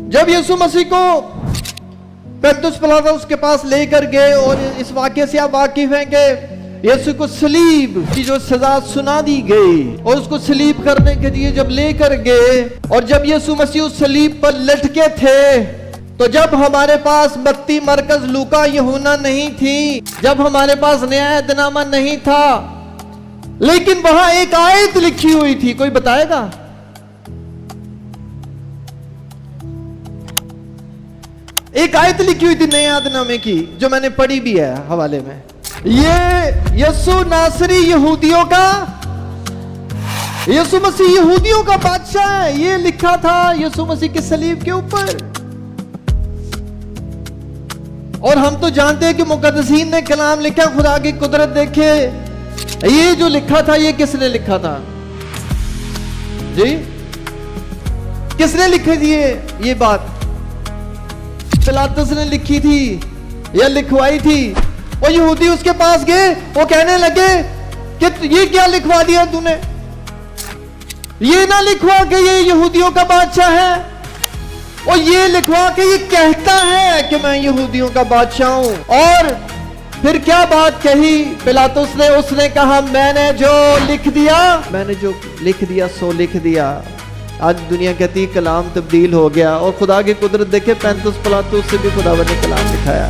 जब यीशु मसीह को पिलातुस पिलातुस के पास लेकर गए, और इस वाक्य से आप वाकिफ हैं कि यीशु को सलीब की जो सजा सुना दी गई, और उसको सलीब करने के लिए जब लेकर गए, और जब यीशु मसीह उस सलीब पर लटके थे, तो जब हमारे पास मत्ती, मरकज, लूका, यूहन्ना नहीं थी, जब हमारे पास न्यायनामा नहीं था, लेकिन वहां एक आयत लिखी हुई थी। कोई बताएगा? एक आयत लिखी हुई थी न्यायनामे की, जो मैंने पढ़ी भी है हवाले में। ये यीशु नासरी यहूदियों का, यीशु मसीह यहूदियों का बादशाह है, ये लिखा था यीशु मसीह के सलीब के ऊपर। और हम तो जानते हैं कि मुकद्दसीन ने कलाम लिखा, खुदा की कुदरत देखे। ये जो लिखा था, ये किसने लिखा था जी? किसने लिखी थी ये बात? पिलातुस ने लिखी थी या लिखवाई थी? वो यहूदी उसके पास गए, वो कहने लगे कि ये क्या लिखवा दिया तूने? ये ना लिखवा के ये यहूदियों का बादशाह है, और ये लिखवा के ये कहता है कि मैं यहूदियों का बादशाह हूं। और फिर क्या बात कही पिलातुस ने? उसने कहा, मैंने जो लिख दिया सो लिख दिया। आज दुनिया कहती है कलाम तब्दील हो गया, और खुदा की कुदरत देखे, पिलातुस से भी खुदा ने कलाम लिखाया।